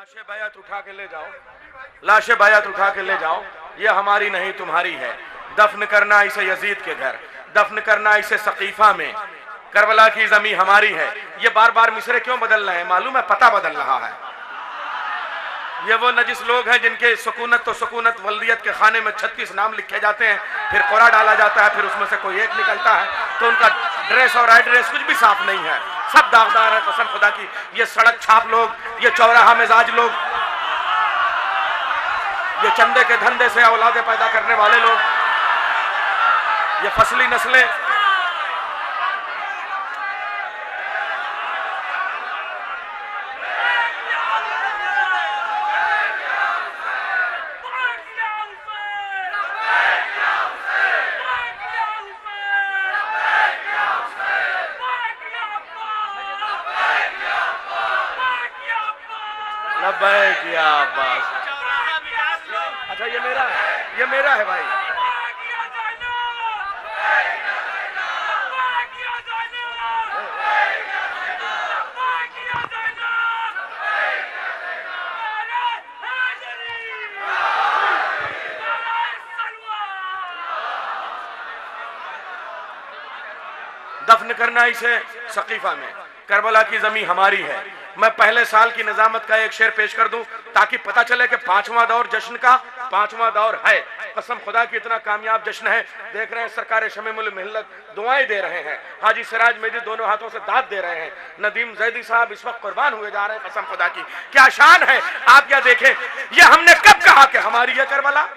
लाशें बैत उठा के ले जाओ, लाशें बैत उठा के ले जाओ, ये हमारी नहीं तुम्हारी है। दफन करना इसे यजीद के घर, दफन करना इसे सकीफा में, करबला की जमी हमारी है। ये बार बार मिसरे क्यों बदल रहे हैं? मालूम है, पता बदल रहा है। ये वो नजिस लोग हैं जिनके सुकूनत तो सुकूनत वल्दियत के खाने में 36 नाम लिखे जाते हैं, फिर कोरा डाला जाता है, फिर उसमें से कोई एक निकलता है, तो उनका ड्रेस और एड्रेस कुछ भी साफ नहीं है, सब दागदार है कसम खुदा की। ये सड़क छाप लोग, ये चौराहा मिजाज लोग, ये चंदे के धंधे से औलादे पैदा करने वाले लोग, ये फसली नस्लें, लब्बैक या अब्बास। अच्छा ये मेरा है भाई। दफन करना इसे सकीफा में, करबला की जमी हमारी है। मैं पहले साल की निजामत का एक शेर पेश कर दूं ताकि पता चले कि पांचवा दौर जश्न का पांचवा दौर है। कसम खुदा की इतना कामयाब जश्न है। देख रहे हैं सरकार शमीमुल मिल्लत दुआएं दे रहे हैं, हाजी सिराज मेदी दोनों हाथों से दाद दे रहे हैं, नदीम जैदी साहब इस वक्त कुर्बान हुए जा रहे हैं। कसम खुदा की क्या शान है। आप क्या देखें, ये हमने कब कहा कि हमारी है करबला?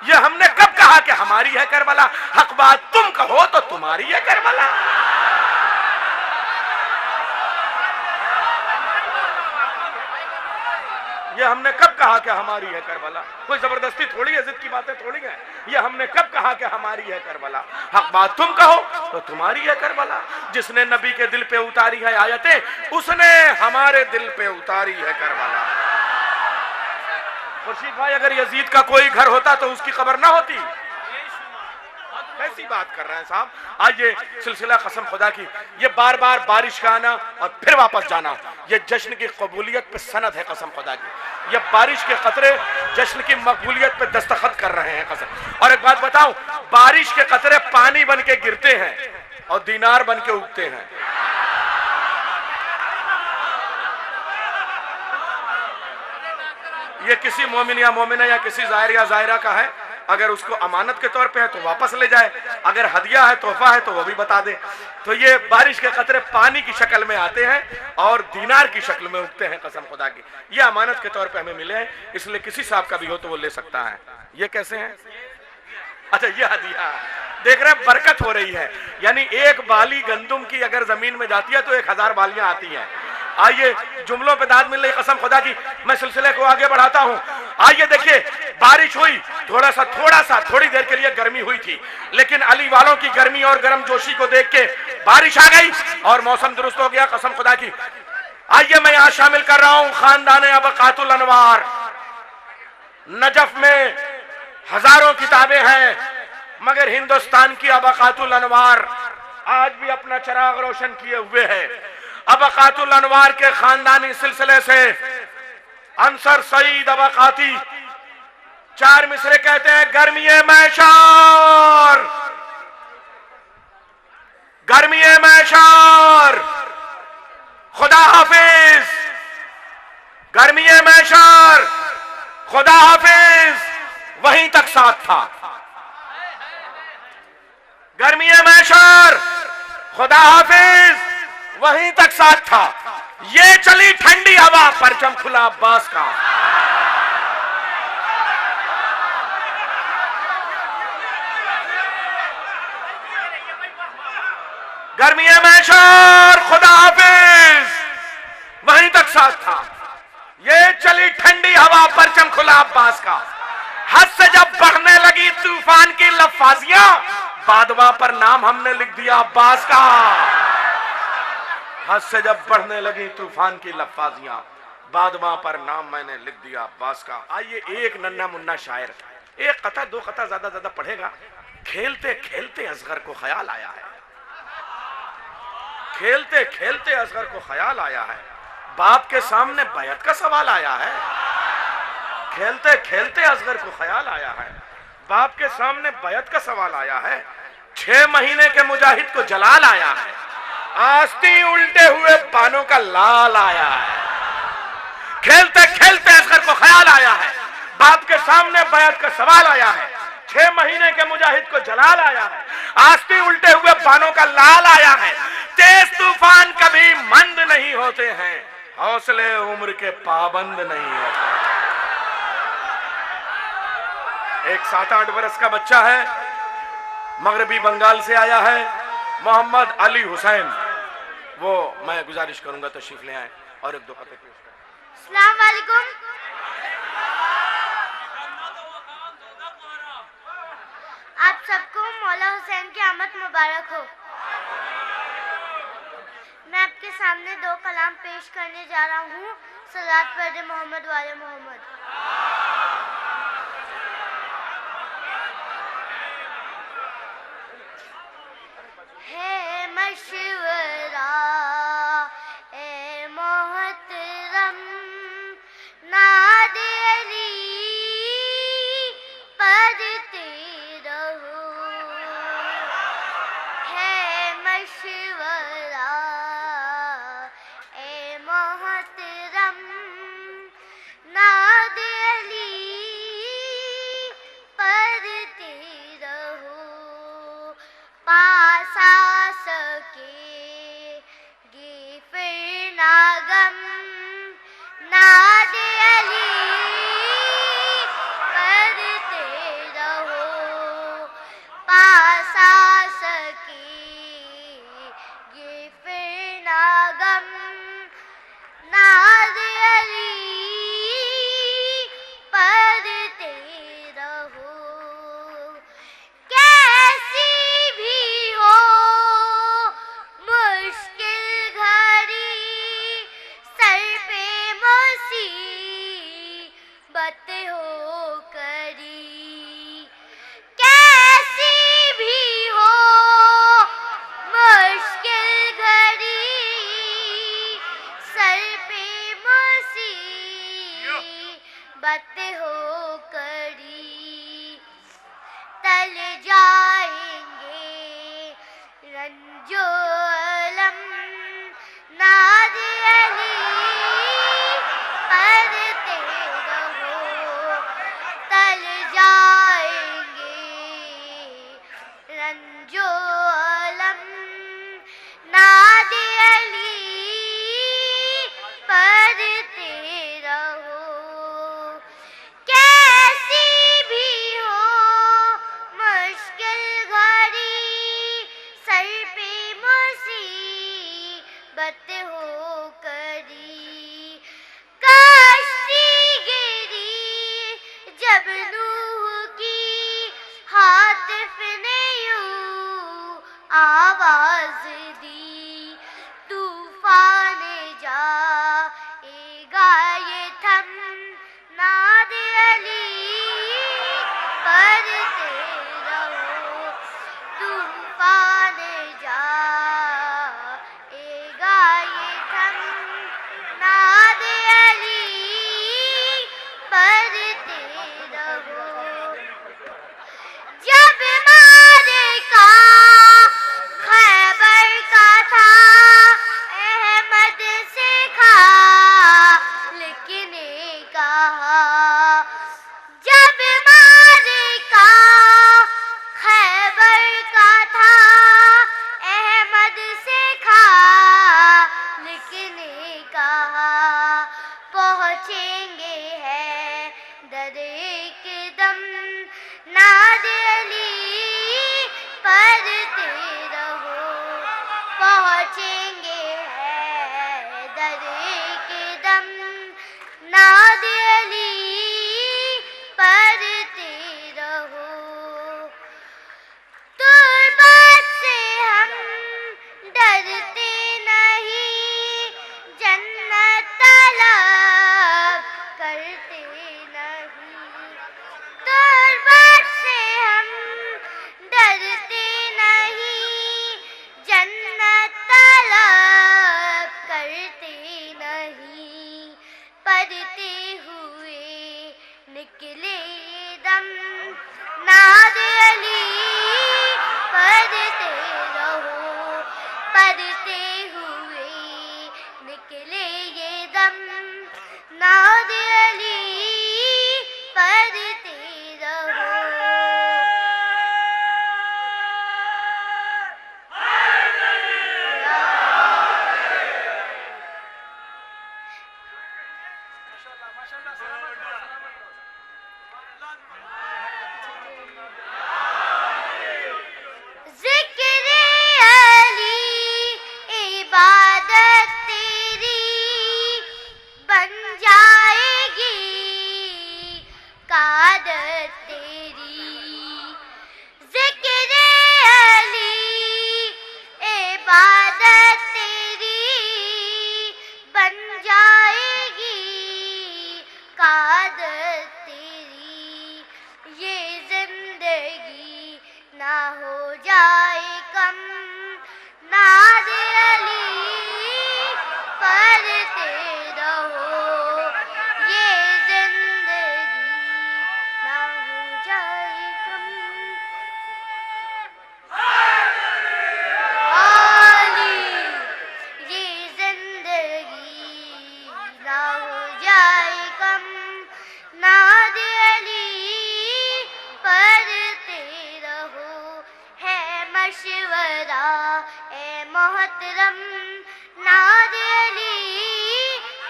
ये हमने कब कहा कि हमारी है करबला? हक बात तुम कहो तो तुम्हारी है करबला। ये हमने कब कहा कि हमारी है करबला? कोई जबरदस्ती थोड़ी है, जिद की बातें थोड़ी है। ये हमने कब कहा कि हमारी है करबला? हक बात तुम कहो तो तुम्हारी है करबला। जिसने नबी के दिल पे उतारी है आयतें, उसने हमारे दिल पे उतारी है करबला। खुर्शीद भाई, अगर यजीद का कोई घर होता तो उसकी खबर ना होती। कैसी बात कर रहे हैं साहब। आज ये सिलसिला कसम खुदा की, ये बार बार बारिश का आना और फिर वापस जाना, ये जश्न की कबूलियत पे सनद है। कसम खुदा की ये बारिश के कतरे जश्न की मकबूलियत पे दस्तखत कर रहे हैं कसम। और एक बात बताऊं, बारिश के कतरे पानी बन के गिरते हैं और दीनार बन के उगते हैं। ये किसी मोमिन या मोमिना या किसी जाहिर या जाहिरा का है, अगर उसको अमानत के तौर पे है तो वापस ले जाए, अगर हदिया है तोहफा है तो वो भी बता दे। तो ये बारिश के कतरे पानी की शक्ल में आते हैं और दीनार की शक्ल में उगते हैं। कसम खुदा की ये अमानत के तौर पे हमें मिले हैं, इसलिए किसी साहब का भी हो तो वो ले सकता है। ये कैसे है? अच्छा ये हदिया देख रहे हैं, बरकत हो रही है। यानी एक बाली गंदुम की अगर जमीन में जाती है तो 1000 बालियां आती हैं। आइए, जुमलों पे दाद मिल रही, कसम खुदा की मैं सिलसिले को आगे बढ़ाता हूं। आइए देखिए, बारिश हुई, थोड़ी देर के लिए गर्मी हुई थी, लेकिन अली वालों की गर्मी और गर्म जोशी को देख के बारिश आ गई और मौसम दुरुस्त हो गया। कसम खुदा की आइए मैं यहां शामिल कर रहा हूं खानदान अबकातुल अनवार। नजफ में हजारों किताबें हैं, मगर हिंदुस्तान की अबकातुल अनवार आज भी अपना चिराग रोशन किए हुए है। अबकातुल अनवार के खानदानी सिलसिले से अंसर सईद अबकाती 4 मिसरे कहते हैं, गर्मीए मैशार, गर्मीए मैशार, खुदा हाफिज, गर्मीए मैशार, खुदा हाफिज, वहीं तक साथ था। गर्मीए मैशार, खुदा हाफिज, वहीं तक साथ था। ये चली ठंडी हवा, परचम खुला अब्बास का। गर्मी मैशार, खुदा हाफिज, वहीं तक साथ था। ये चली ठंडी हवा, परचम खुला अब्बास का। हद से जब बढ़ने लगी तूफान की लफाजियां, बादवा पर नाम हमने लिख दिया अब्बास का। हद से जब बढ़ने लगी तूफान की लफाजियां, बादवा पर नाम मैंने लिख दिया अब्बास का। आइए एक नन्ना मुन्ना शायर एक कथा दो कथा ज्यादा पढ़ेगा। खेलते खेलते असगर को ख्याल आया है, खेलते खेलते असगर को ख्याल आया है, बाप के सामने बैत का सवाल आया है। खेलते खेलते असगर को ख्याल आया है, बाप के सामने बैत का सवाल आया है। 6 महीने के मुजाहिद को जलाल आया है, आस्ती उल्टे हुए बानों का लाल आया है। खेलते खेलते असगर को ख्याल आया है, बाप के सामने बैत का सवाल आया है। 6 महीने के मुजाहिद को जलाल आया है, आस्ती उल्टे हुए बानों का लाल आया है। तेज तूफान कभी मंद नहीं होते हैं, हौसले उम्र के पाबंद नहीं होते। एक 7-8 बरस का बच्चा है, मगरबी बंगाल से आया है, मोहम्मद अली हुसैन। वो मैं गुजारिश करूंगा तशरीफ ले आए और एक दो कते पेश करें। अस्सलाम वालेकुम। आप सबको मौला हुसैन की आमद मुबारक हो। मैं आपके सामने 2 कलाम पेश करने जा रहा हूँ। सलात पढ़े मोहम्मद वाले मोहम्मद। है मशवरा ए मोहतरम नादे अली पढ़ते रहो। है मशवरा ए मोहतरम नादे अली पढ़ते रहो। पास आ सकेगी फिर ना गम नादे अली पढ़ते रहो। पास आ सकेगी फिर ना गम नादे अली पढ़ते रहो। कैसी भी हो मुश्किल घड़ी सर पे मुसीबत हो करी। कैसी भी हो मुश्किल घड़ी सर पे मुसीबत हो करी। टल जाएंगे रंजो अलम नादे अली पढ़ते रहो। टल जाएंगे रंजो अलम नादे अली पढ़ते रहो। कैसी भी हो मुश्किल घड़ी सर पे मुसीबत हो करी। कश्ती गिरी जब नूह की हातिफ ने यूं आवाज दी। तूफान जाएगा ये थम नादे अली पढ़ते रहो। तूफान जाएगा ये थम नादे अली पढ़ते रहो। जब मारे का खैबर का था अहमद से खालिक ने कहा। जब मारे का खैबर का था अहमद से खालिक ने कहा। पहुँचेंगे है दर एक दम नादे अली पढ़ते रहो। पहुँचेंगे है दर एक दम नादे अली पढ़ते रहो। तुर्बत से हम डरते नहीं, जन्नत तलब करते पढ़ते हुए निकले दम, नाद अली पढ़ते रहो, पढ़ते हुए निकले ये दम, नाद अली पढ़ते रहो। ज़िक्र अली इबादत तेरी बन जाएगी, कादत तेरी। ज़िक्र अली इबादत तेरी बन जाएगी, कादत तेरी। ये जिंदगी ना हो जाए कम, नाद अली पढ़ते रहो, ये जिंदगी ना हो जाए कम। अली ये जिंदगी ना हो जाए कम, नाद अली पढ़ते रहो। है मशवरा ए मोहतरम, नाद अली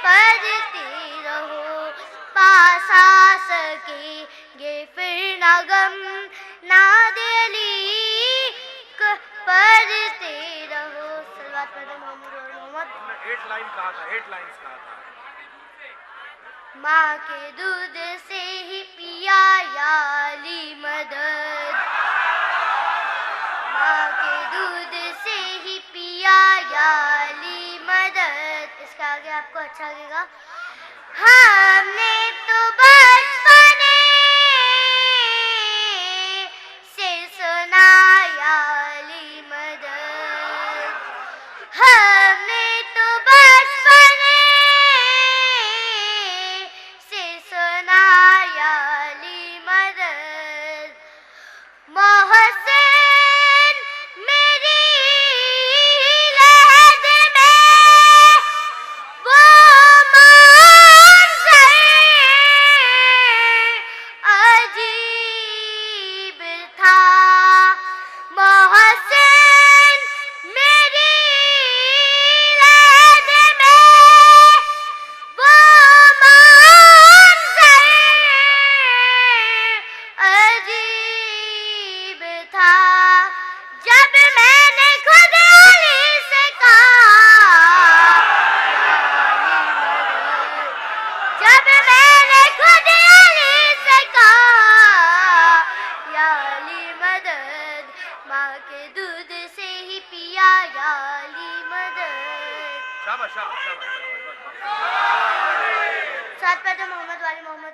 पढ़ते रहो, पास आ सकेंगे फिर ना गम, नाद अली पढ़ते रहो। सल्लल्लाहु अलैहि मोहम्मद। 8 लाइन कहा था, 8 लाइन्स कहा था। माँ के दूध से ही पिया या अली मदद, माँ के दूध से ही पिया या अली मदद। इसका आगे आपको अच्छा लगेगा। हमने तो बचपने से सुना या अली मदद, हमने तो बचपने से सुना या अली मदद। मोहसिन मेरी लहद में वो मंज़र अजीब था, मोहसिन मेरी लहद में वो मंज़र अजीब था। जब मैंने खुद अली से कहा, जब मैंने खुद अली से कहा या अली मदद, माँ के दूध से ही पिया या अली मदद। शाबाश शाबाश शाबाश। साथ पैदा मोहम्मद वाली मोहम्मद।